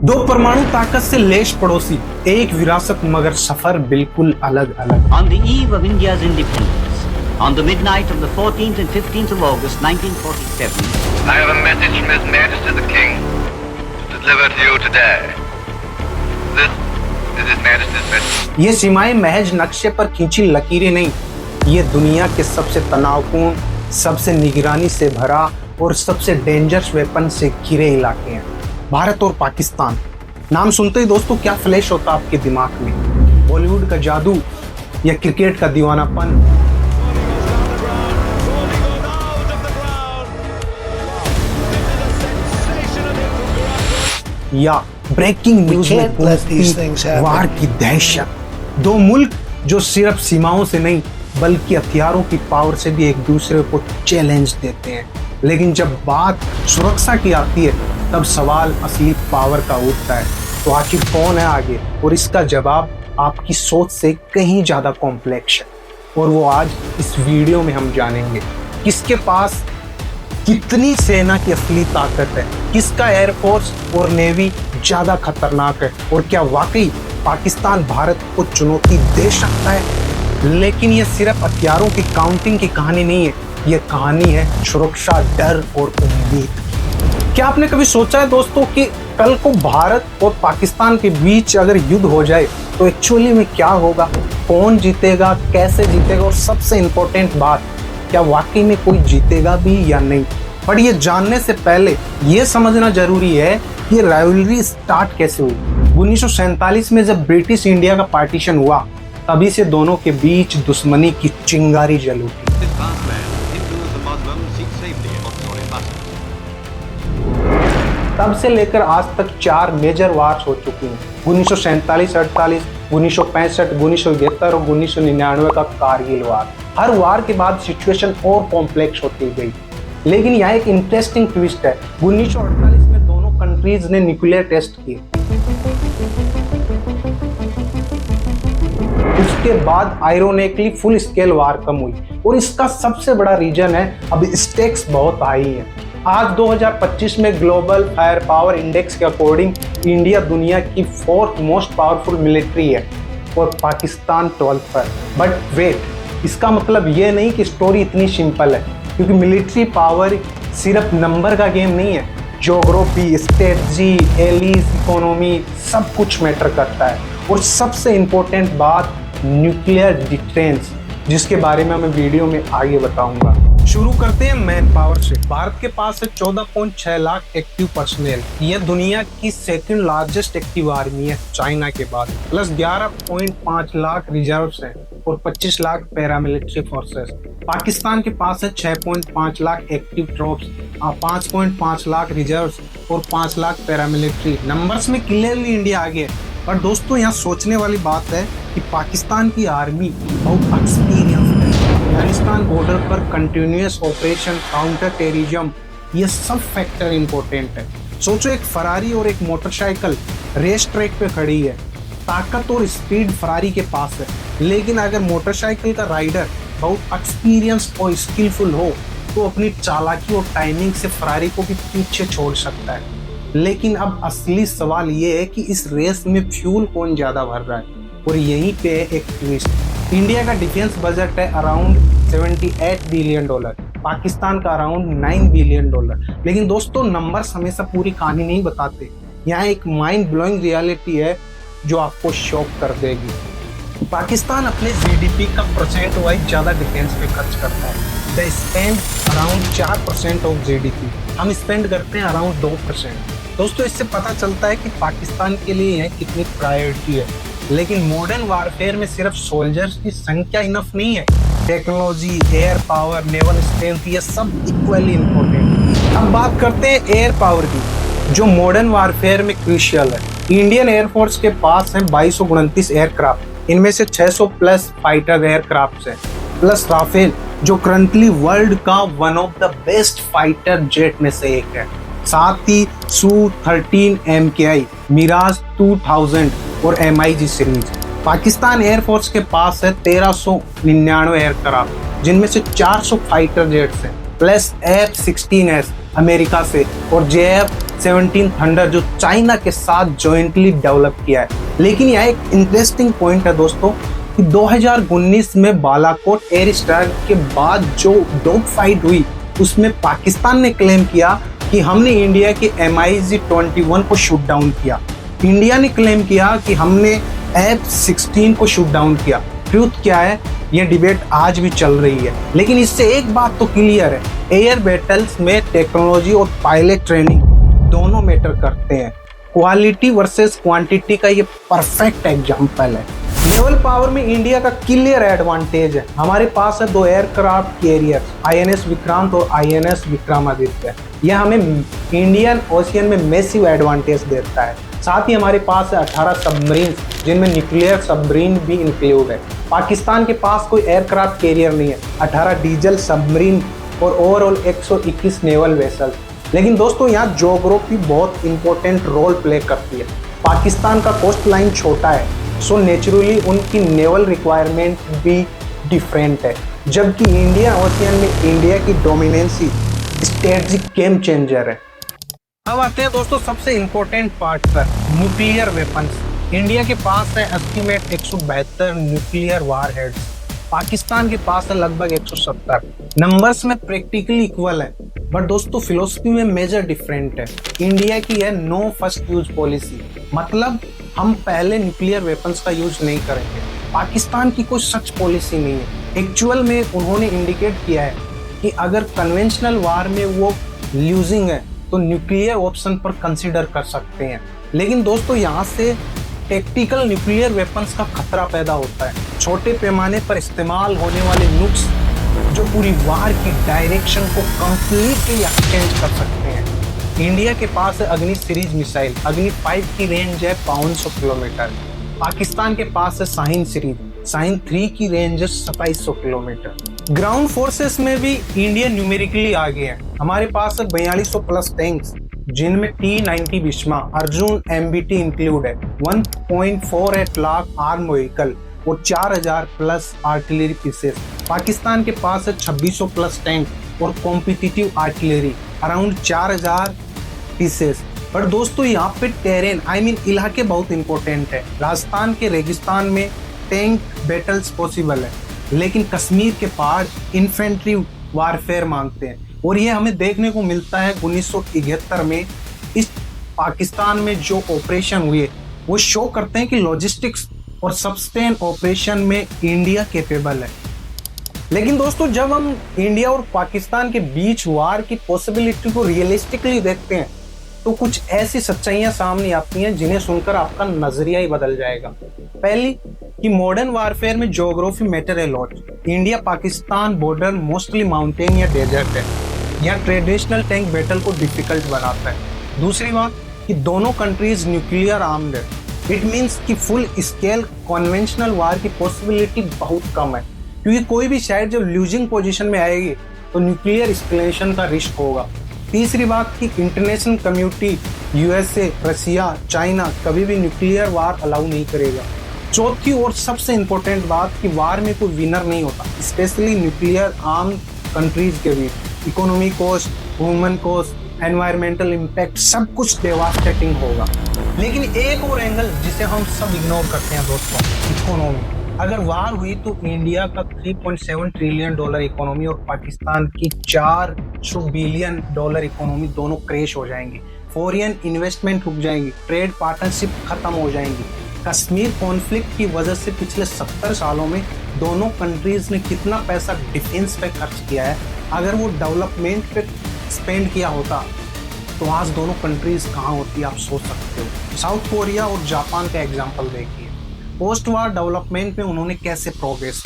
दो परमाणु ताकत से लेश पड़ोसी, एक विरासत मगर सफर बिल्कुल अलग अलग। On the eve of India's independence, on the midnight of the 14th and 15th of August 1947, I have a message from His Majesty the King to deliver to you today. This is His Majesty's message. ये सीमाएं महज नक्शे पर खींची लकीरें नहीं, ये दुनिया के सबसे तनावपूर्ण, सबसे निगरानी से भरा और सबसे डेंजरस वेपन से घिरे इलाके हैं। भारत और पाकिस्तान नाम सुनते ही दोस्तों क्या फ्लैश होता आपके दिमाग में? बॉलीवुड का जादू या क्रिकेट का दीवानापन? या ब्रेकिंग न्यूज में गूंजती वार की दहशत? दो मुल्क जो सिर्फ सीमाओं से नहीं बल्कि हथियारों की पावर से भी एक दूसरे को चैलेंज देते हैं। लेकिन जब बात सुरक्षा की आती है तब सवाल असली पावर का उठता है। तो आखिर कौन है आगे? और इसका जवाब आपकी सोच से कहीं ज्यादा कॉम्प्लेक्स है और वो आज इस वीडियो में हम जानेंगे। किसके पास कितनी सेना की असली ताकत है, किसका एयरफोर्स और नेवी ज्यादा खतरनाक है और क्या वाकई पाकिस्तान भारत को चुनौती दे सकता है? लेकिन ये सिर्फ हथियारों की काउंटिंग की कहानी नहीं है, ये कहानी है सुरक्षा, डर और उम्मीद। क्या आपने कभी सोचा है दोस्तों कि कल को भारत और पाकिस्तान के बीच अगर युद्ध हो जाए तो एक्चुअली में क्या होगा? कौन जीतेगा, कैसे जीतेगा और सबसे इम्पोर्टेंट बात, क्या वाकई में कोई जीतेगा भी या नहीं? पर ये जानने से पहले ये समझना जरूरी है कि ये राइवलरी स्टार्ट कैसे हुई। 1947 में जब ब्रिटिश इंडिया का पार्टीशन हुआ तभी से दोनों के बीच दुश्मनी की चिंगारी जल उठी। तब से लेकर आज तक 4 मेजर वार्स हो चुकी हैं। 1947, 48, 1965, 1971 और 1999 का कारगिल वार। हर वार के बाद सिचुएशन और कॉम्प्लेक्स होती गई। लेकिन यहाँ एक इंटरेस्टिंग ट्विस्ट है। 1948 में दोनों कंट्रीज ने न्यूक्लियर टेस्ट किए। उसके बाद आयरोनिकली फुल स्केल वार कम हुई और इसका सबसे बड़ा रीजन है अब स्टेक्स बहुत हाई है। आज 2025 में ग्लोबल फायर पावर इंडेक्स के अकॉर्डिंग इंडिया दुनिया की 4th मोस्ट पावरफुल मिलिट्री है और पाकिस्तान 12th पर। बट वेट, इसका मतलब ये नहीं कि स्टोरी इतनी सिंपल है, क्योंकि मिलिट्री पावर सिर्फ नंबर का गेम नहीं है। ज्योग्राफी, स्ट्रेटजी, एलीज, इकोनॉमी सब कुछ मैटर करता है। और सबसे इम्पोर्टेंट बात, न्यूक्लियर डिफेंस, जिसके बारे में मैं वीडियो में आगे बताऊंगा। शुरू करते हैं मैन पावर से। भारत के पास है 14.6 लाख एक्टिव पर्सनल। यह दुनिया की 2nd लार्जेस्ट एक्टिव आर्मी है चाइना के बाद। प्लस 11.5 लाख रिजर्व्स हैं और 25 लाख पैरामिलिट्री फोर्सेस। पाकिस्तान के पास है 6.5 lakh active troops, 5.5 lakh reserves और 5 लाख पैरामिलिट्री। नंबर्स में क्लियरली इंडिया आगे है। पर दोस्तों यहाँ सोचने वाली बात है कि पाकिस्तान की आर्मी बहुत एक्सपीरियंस है। अफगानिस्तान बॉर्डर पर कंटिन्यूअस ऑपरेशन, काउंटर टेररिज्म, ये सब फैक्टर इंपॉर्टेंट है। सोचो एक फरारी और एक मोटरसाइकिल रेस ट्रैक पे खड़ी है। ताकत और स्पीड फरारी के पास है, लेकिन अगर मोटरसाइकिल का राइडर बहुत एक्सपीरियंस और स्किलफुल हो तो अपनी चालाकी और टाइमिंग से फरारी को भी पीछे छोड़ सकता है। लेकिन अब असली सवाल ये है कि इस रेस में फ्यूल कौन ज्यादा भर रहा है। और यहीं पे एक ट्विस्ट। इंडिया का डिफेंस बजट है अराउंड $78 बिलियन, पाकिस्तान का अराउंड $9 बिलियन। लेकिन दोस्तों नंबर्स हमेशा पूरी कहानी नहीं बताते। यहाँ एक माइंड ब्लोइंग रियलिटी है जो आपको शॉक कर देगी। पाकिस्तान अपने जीडीपी का परसेंट वाइज ज्यादा डिफेंस पे खर्च करता है। They spend around 4% of GDP, हम स्पेंड करते हैं अराउंड 2%। दोस्तों इससे पता चलता है कि पाकिस्तान के लिए यह कितनी प्रायोरिटी है। लेकिन मॉडर्न वारफेयर में सिर्फ सोल्जर्स की संख्या इनफ नहीं है। Technology, air power, naval strength, ये सब इक्वली इम्पोर्टेंट। अब बात करते हैं एयर पावर की, जो मॉडर्न वारफेयर में क्रूशियल है। इंडियन एयरफोर्स के पास है 2229 एयरक्राफ्ट, इनमें से 600 प्लस फाइटर एयरक्राफ्ट है, प्लस राफेल जो करंटली वर्ल्ड का one of the best fighter jet में से एक है। साथ ही Su-13 MKI, मिराज 2000 और MiG सीरीज। पाकिस्तान एयरफोर्स के पास है 1399 एयरक्राफ्ट, जिनमें से 400 फाइटर जेट्स हैं, प्लस F-16S अमेरिका से और JF F-17 थंडर जो चाइना के साथ जॉइंटली डेवलप किया है। लेकिन यहाँ एक इंटरेस्टिंग पॉइंट है दोस्तों कि 2019 में बालाकोट एयर स्ट्राइक के बाद जो डॉग फाइट हुई उसमें पाकिस्तान ने क्लेम किया कि हमने इंडिया के MiG-21 को शूट डाउन किया। इंडिया ने क्लेम किया कि हमने F-16 को शूट डाउन किया। ट्रूथ क्या है, ये डिबेट आज भी चल रही है। लेकिन इससे एक बात तो क्लियर है, एयर बैटल्स में टेक्नोलॉजी और पायलट ट्रेनिंग दोनों मैटर करते हैं। क्वालिटी वर्सेस क्वांटिटी का ये परफेक्ट एग्जांपल है। नेवल पावर में इंडिया का क्लियर एडवांटेज है। हमारे पास है 2 एयरक्राफ्ट कैरियर INS विक्रांत और INS विक्रमादित्य। यह हमें इंडियन ओशियन में मैसिव एडवांटेज देता है। साथ ही हमारे पास है 18 सबमरीन जिनमें न्यूक्लियर सबमरीन भी इंक्लूड है। पाकिस्तान के पास कोई एयरक्राफ्ट कैरियर नहीं है, 18 डीजल सबमरीन और ओवरऑल 121 नेवल वेसल्स। लेकिन दोस्तों यहाँ ज्योग्राफी बहुत इंपॉर्टेंट रोल प्ले करती है। पाकिस्तान का कोस्ट लाइन छोटा है, सो नेचुरली उनकी नेवल रिक्वायरमेंट भी डिफरेंट है, जबकि इंडियन ओशियन में इंडिया की डोमिनेंसी स्ट्रेटजिक गेम चेंजर है। अब आते हैं दोस्तों सबसे इम्पोर्टेंट पार्ट पर, न्यूक्लियर वेपन्स। इंडिया के पास है एस्टिमेट 172 न्यूक्लियर वार हेड्स। पाकिस्तान के पास है लगभग 170। नंबर्स में प्रैक्टिकली इक्वल है, बट दोस्तों फिलोसफी में मेजर डिफरेंट है। इंडिया की है नो फर्स्ट यूज पॉलिसी, मतलब हम पहले न्यूक्लियर वेपन्स का यूज नहीं करेंगे। पाकिस्तान की कोई सच पॉलिसी नहीं है। एक्चुअल में उन्होंने इंडिकेट किया है कि अगर कन्वेंशनल वार में वो लूजिंग है तो न्यूक्लियर ऑप्शन पर कंसीडर कर सकते हैं। लेकिन दोस्तों यहाँ से टैक्टिकल न्यूक्लियर वेपन्स का खतरा पैदा होता है। छोटे पैमाने पर इस्तेमाल होने वाले नुक्स जो पूरी वार की डायरेक्शन को कंप्लीटली एक्सचेंज कर सकते हैं। इंडिया के पास है अग्नि सीरीज मिसाइल। अग्नि 5 की रेंज है 500 किलोमीटर। पाकिस्तान के पास है शाहीन सीरीज। शाहीन 3 की रेंज है 2700 किलोमीटर। ग्राउंड फोर्सेस में भी इंडिया न्यूमेरिकली आगे है। हमारे पास है 4200 प्लस टैंक्स जिनमें T-90 Bheeshma, Arjun MBT include है, 1.48 लाख आर्म व्हीकल और 4000 प्लस आर्टिलरी पीसेस। पाकिस्तान के पास है 2600 प्लस टैंक और कॉम्पिटिटिव आर्टिलरी अराउंड 4000 पीसेस। पर दोस्तों यहाँ पे टेरेन इलाके बहुत इंपॉर्टेंट है। राजस्थान के रेगिस्तान में टैंक बैटल्स पॉसिबल है, लेकिन कश्मीर के पहाड़ इन्फेंट्री वारफेयर मांगते हैं। और ये हमें देखने को मिलता है 1971 में इस पाकिस्तान में जो ऑपरेशन हुए वो शो करते हैं कि लॉजिस्टिक्स और सस्टेन ऑपरेशन में इंडिया कैपेबल है। लेकिन दोस्तों जब हम इंडिया और पाकिस्तान के बीच वार की पॉसिबिलिटी को रियलिस्टिकली देखते हैं तो कुछ ऐसी सच्चाइयां सामने आती हैं जिन्हें सुनकर आपका नजरिया ही बदल जाएगा। पहली कि मॉडर्न वारफेयर में ज्योग्राफी मैटर है lot. India Pakistan border mostly mountain या डेजर्ट है, यह ट्रेडिशनल टैंक बैटल को डिफिकल्ट बनाता है। दूसरी बात कि दोनों कंट्रीज न्यूक्लियर आर्म्ड है। इट मीन्स कि फुल स्केल कन्वेंशनल वार की पॉसिबिलिटी बहुत कम है, क्योंकि कोई भी साइड जब लूजिंग पोजीशन में आएगी तो न्यूक्लियर एस्केलेशन का रिस्क होगा। तीसरी बात कि इंटरनेशनल कम्युनिटी USA, रसिया, चाइना कभी भी न्यूक्लियर वार अलाउ नहीं करेगा। चौथी और सबसे इम्पोर्टेंट बात कि वार में कोई विनर नहीं होता, स्पेशली न्यूक्लियर आर्म कंट्रीज के बीच। Economy cost, human cost, environmental impact सब कुछ डेवास्टेटिंग होगा। लेकिन एक और एंगल जिसे हम सब इग्नोर करते हैं दोस्तों, इकोनॉमी। अगर वार हुई तो इंडिया का $3.7 ट्रिलियन इकोनॉमी और पाकिस्तान की $400 बिलियन इकोनॉमी दोनों क्रैश हो जाएंगी। फॉरेन इन्वेस्टमेंट रुक जाएंगी, ट्रेड पार्टनरशिप खत्म हो जाएंगी। कश्मीर कॉन्फ्लिक्ट की वजह से पिछले 70 सालों में दोनों कंट्रीज ने कितना पैसा डिफेंस पे खर्च किया है। अगर वो डेवलपमेंट पे स्पेंड किया होता तो आज दोनों कंट्रीज कहाँ होती आप सोच सकते हो। साउथ कोरिया और जापान का एग्जाम्पल देखिए, पोस्ट वार डेवलपमेंट में उन्होंने कैसे प्रोग्रेस।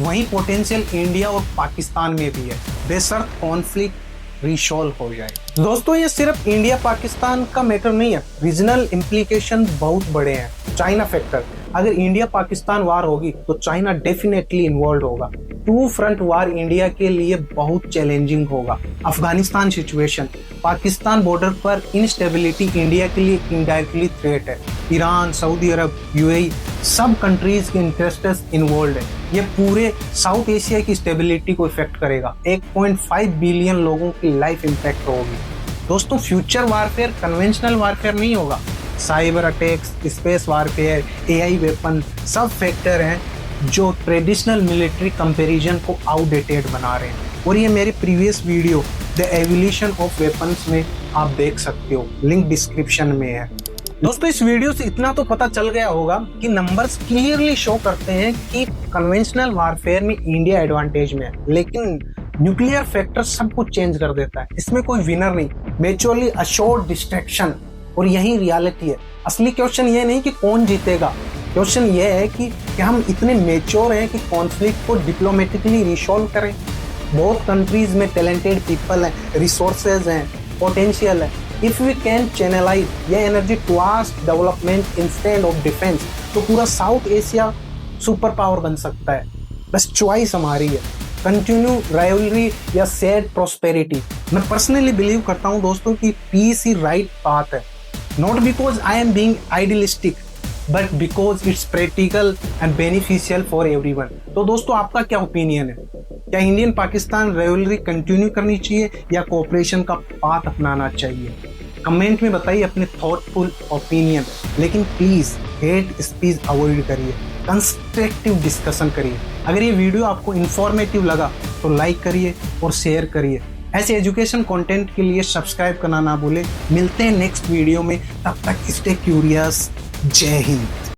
वहीं पोटेंशियल इंडिया और पाकिस्तान में भी है, बेशर्त कॉन्फ्लिक्ट रिसॉल्व हो जाए। दोस्तों ये सिर्फ इंडिया पाकिस्तान का मैटर नहीं है, रीजनल इम्प्लीकेशन बहुत बड़े हैं। चाइना फैक्टर, अगर इंडिया पाकिस्तान वार होगी तो चाइना डेफिनेटली इन्वॉल्व होगा। 2 फ्रंट वार इंडिया के लिए बहुत चैलेंजिंग होगा। अफगानिस्तान सिचुएशन, पाकिस्तान बॉर्डर पर इंस्टेबिलिटी इंडिया के लिए इनडायरेक्टली थ्रेट है। ईरान, सऊदी अरब, UAE सब कंट्रीज के इंटरेस्ट्स इन्वॉल्व है। ये पूरे साउथ एशिया की स्टेबिलिटी को इफेक्ट करेगा। 1.5 बिलियन लोगों की लाइफ इम्पैक्ट होगी। दोस्तों फ्यूचर वारफेयर कन्वेंशनल वारफेयर नहीं होगा। Cyber attacks, space warfare, AI weapon सब फैक्टर हैं जो ट्रेडिशनल मिलिट्री कंपैरिजन को आउटडेटेड बना रहे हैं। और ये मेरे previous video the evolution of weapons में आप देख सकते हो, लिंक डिस्क्रिप्शन में है। दोस्तों इस वीडियो से इतना तो पता चल गया होगा कि नंबर्स क्लियरली शो करते हैं कि कन्वेंशनल वारफेयर में इंडिया एडवांटेज में है, लेकिन न्यूक्लियर फैक्टर सब कुछ चेंज कर देता है। इसमें कोई विनर नहीं, म्यूचुअली अश्योर्ड डिस्ट्रैक्शन। और यही रियलिटी है। असली क्वेश्चन ये नहीं कि कौन जीतेगा, क्वेश्चन ये है कि क्या हम इतने मेच्योर हैं कि कॉन्फ्लिक्ट को डिप्लोमेटिकली रिसॉल्व करें। बहुत कंट्रीज में टैलेंटेड पीपल हैं, रिसोर्सेज हैं, पोटेंशियल है। इफ वी कैन चैनलाइज ये energy towards development instead of defence, तो पूरा साउथ एशिया सुपर पावर बन सकता है। बस चॉइस हमारी है, कंटिन्यू राइवलरी या शेयर्ड प्रोस्पेरिटी। मैं पर्सनली बिलीव करता हूँ दोस्तों कि पीस ही राइट पाथ है, not because I am being idealistic but because it's practical and beneficial for everyone. तो दोस्तों आपका क्या ओपिनियन है? क्या इंडियन पाकिस्तान राइवलरी कंटिन्यू करनी चाहिए या कोऑपरेशन का पाथ अपनाना चाहिए? कमेंट में बताइए अपने थॉटफुल ओपिनियन, लेकिन प्लीज हेट स्पीच अवॉइड करिए, कंस्ट्रक्टिव डिस्कशन करिए। अगर ये वीडियो आपको इंफॉर्मेटिव लगा तो लाइक करिए और शेयर करिए। ऐसे एजुकेशन कंटेंट के लिए सब्सक्राइब करना ना भूलें। मिलते हैं नेक्स्ट वीडियो में, तब तक स्टे क्यूरियस। जय हिंद।